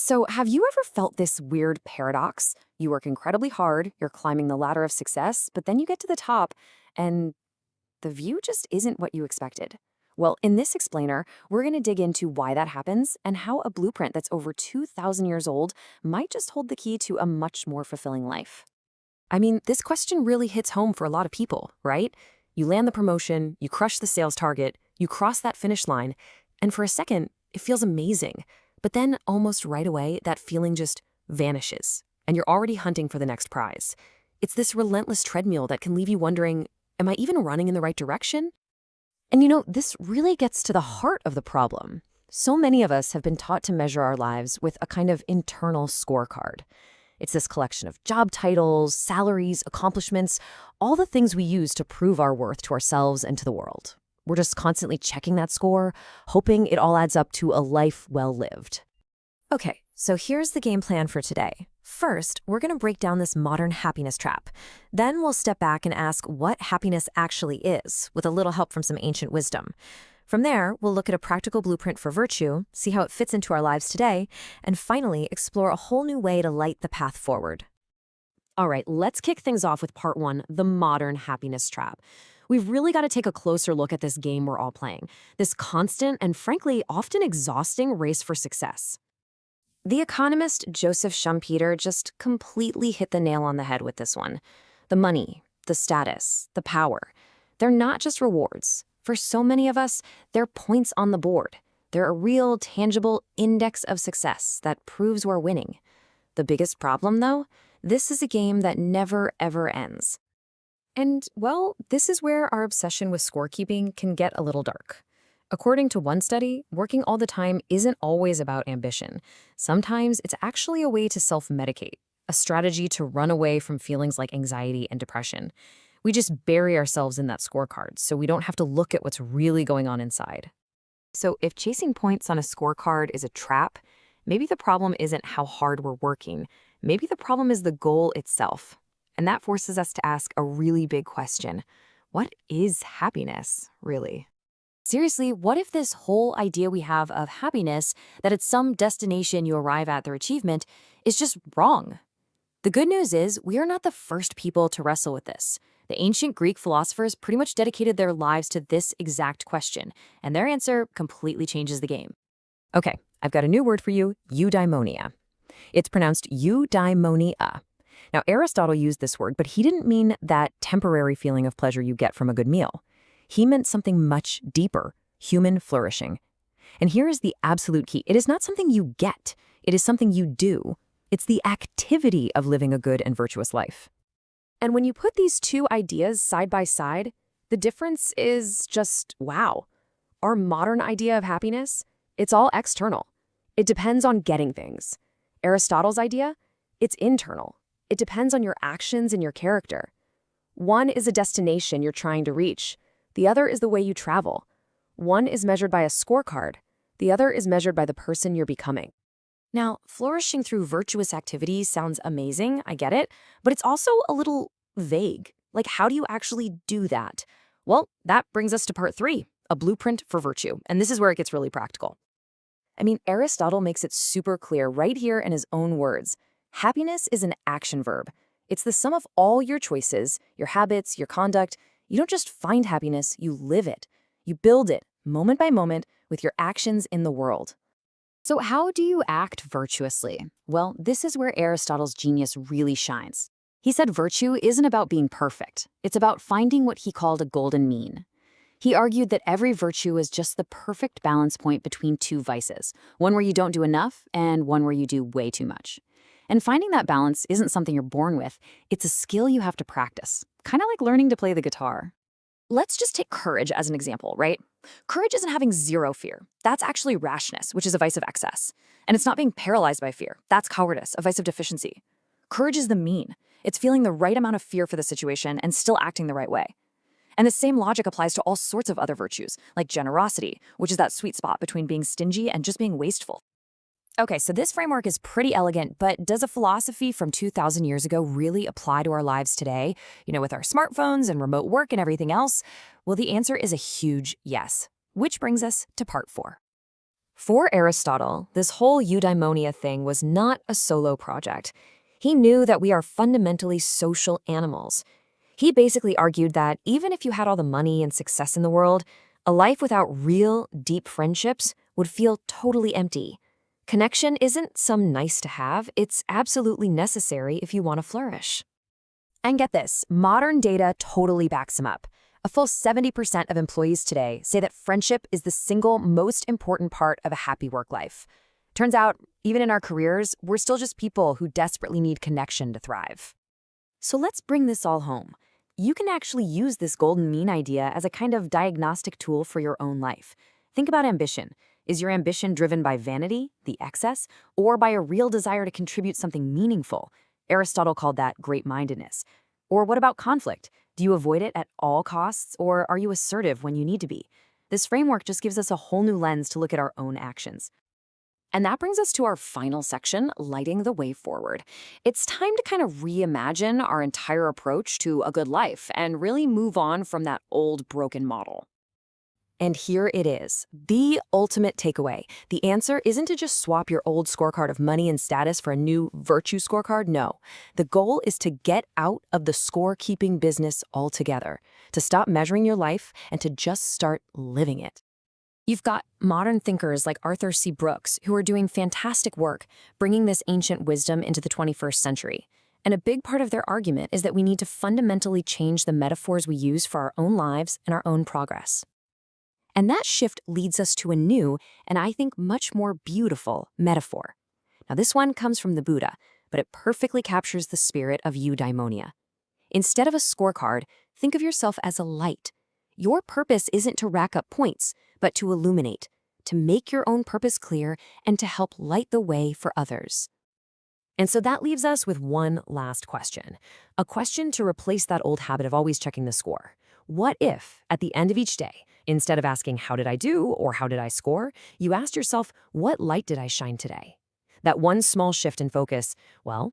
So, have you ever felt this weird paradox? You work incredibly hard, you're climbing the ladder of success, but then you get to the top and the view just isn't what you expected. Well, in this explainer, we're going to dig into why that happens and how a blueprint that's over 2,000 years old might just hold the key to a much more fulfilling life. I mean, this question really hits home for a lot of people, right? You land the promotion, you crush the sales target, you cross that finish line, and for a second, it feels amazing. But then, almost right away, that feeling just vanishes, and you're already hunting for the next prize. It's this relentless treadmill that can leave you wondering, am I even running in the right direction? And this really gets to the heart of the problem. So many of us have been taught to measure our lives with a kind of internal scorecard. It's this collection of job titles, salaries, accomplishments, all the things we use to prove our worth to ourselves and to the world. We're just constantly checking that score, hoping it all adds up to a life well lived. Okay, so here's the game plan for today. First, we're going to break down this modern happiness trap. Then we'll step back and ask what happiness actually is, with a little help from some ancient wisdom. From there, we'll look at a practical blueprint for virtue, see how it fits into our lives today, and finally explore a whole new way to light the path forward. All right, let's kick things off with part one, the modern happiness trap. We've really got to take a closer look at this game we're all playing, this constant and frankly often exhausting race for success. The economist Joseph Schumpeter just completely hit the nail on the head with this one. The money, the status, the power, they're not just rewards. For so many of us, they're points on the board. They're a real, tangible index of success that proves we're winning. The biggest problem, though, this is a game that never, ever ends. And, well, this is where our obsession with scorekeeping can get a little dark. According to one study, working all the time isn't always about ambition. Sometimes it's actually a way to self-medicate, a strategy to run away from feelings like anxiety and depression. We just bury ourselves in that scorecard so we don't have to look at what's really going on inside. So if chasing points on a scorecard is a trap, maybe the problem isn't how hard we're working. Maybe the problem is the goal itself. And that forces us to ask a really big question. What is happiness, really? Seriously, what if this whole idea we have of happiness, that it's some destination you arrive at through achievement, is just wrong? The good news is we are not the first people to wrestle with this. The ancient Greek philosophers pretty much dedicated their lives to this exact question, and their answer completely changes the game. Okay, I've got a new word for you, eudaimonia. It's pronounced eudaimonia. Now, Aristotle used this word, but he didn't mean that temporary feeling of pleasure you get from a good meal. He meant something much deeper, human flourishing. And here is the absolute key. It is not something you get. It is something you do. It's the activity of living a good and virtuous life. And when you put these two ideas side by side, the difference is just wow. Our modern idea of happiness, it's all external. It depends on getting things. Aristotle's idea, it's internal. It depends on your actions and your character. One is a destination you're trying to reach. The other is the way you travel. One is measured by a scorecard. The other is measured by the person you're becoming. Now, flourishing through virtuous activities sounds amazing, I get it, but it's also a little vague. Like, how do you actually do that? Well, that brings us to part three, a blueprint for virtue, and this is where it gets really practical. I mean, Aristotle makes it super clear right here in his own words. Happiness is an action verb. It's the sum of all your choices, your habits, your conduct. You don't just find happiness, you live it. You build it, moment by moment, with your actions in the world. So how do you act virtuously? Well, this is where Aristotle's genius really shines. He said virtue isn't about being perfect. It's about finding what he called a golden mean. He argued that every virtue is just the perfect balance point between two vices, one where you don't do enough and one where you do way too much. And finding that balance isn't something you're born with. It's a skill you have to practice, kind of like learning to play the guitar. Let's just take courage as an example, right? Courage isn't having zero fear. That's actually rashness, which is a vice of excess. And it's not being paralyzed by fear. That's cowardice, a vice of deficiency. Courage is the mean. It's feeling the right amount of fear for the situation and still acting the right way. And the same logic applies to all sorts of other virtues, like generosity, which is that sweet spot between being stingy and just being wasteful. Okay, so this framework is pretty elegant, but does a philosophy from 2,000 years ago really apply to our lives today? With our smartphones and remote work and everything else? Well, the answer is a huge yes, which brings us to part four. For Aristotle, this whole eudaimonia thing was not a solo project. He knew that we are fundamentally social animals. He basically argued that even if you had all the money and success in the world, a life without real, deep friendships would feel totally empty. Connection isn't some nice to have, it's absolutely necessary if you want to flourish. And get this, modern data totally backs him up. A full 70% of employees today say that friendship is the single most important part of a happy work life. Turns out, even in our careers, we're still just people who desperately need connection to thrive. So let's bring this all home. You can actually use this golden mean idea as a kind of diagnostic tool for your own life. Think about ambition. Is your ambition driven by vanity, the excess, or by a real desire to contribute something meaningful? Aristotle called that great-mindedness. Or what about conflict? Do you avoid it at all costs, or are you assertive when you need to be? This framework just gives us a whole new lens to look at our own actions. And that brings us to our final section, lighting the way forward. It's time to kind of reimagine our entire approach to a good life and really move on from that old broken model. And here it is, the ultimate takeaway. The answer isn't to just swap your old scorecard of money and status for a new virtue scorecard. No, the goal is to get out of the score-keeping business altogether, to stop measuring your life and to just start living it. You've got modern thinkers like Arthur C. Brooks who are doing fantastic work bringing this ancient wisdom into the 21st century. And a big part of their argument is that we need to fundamentally change the metaphors we use for our own lives and our own progress. And that shift leads us to a new, and I think much more beautiful, metaphor. Now, this one comes from the Buddha, but it perfectly captures the spirit of eudaimonia. Instead of a scorecard, think of yourself as a light. Your purpose isn't to rack up points, but to illuminate, to make your own purpose clear, and to help light the way for others. And so that leaves us with one last question. A question to replace that old habit of always checking the score. What if, at the end of each day, instead of asking, how did I do or how did I score, you asked yourself, what light did I shine today? That one small shift in focus, well,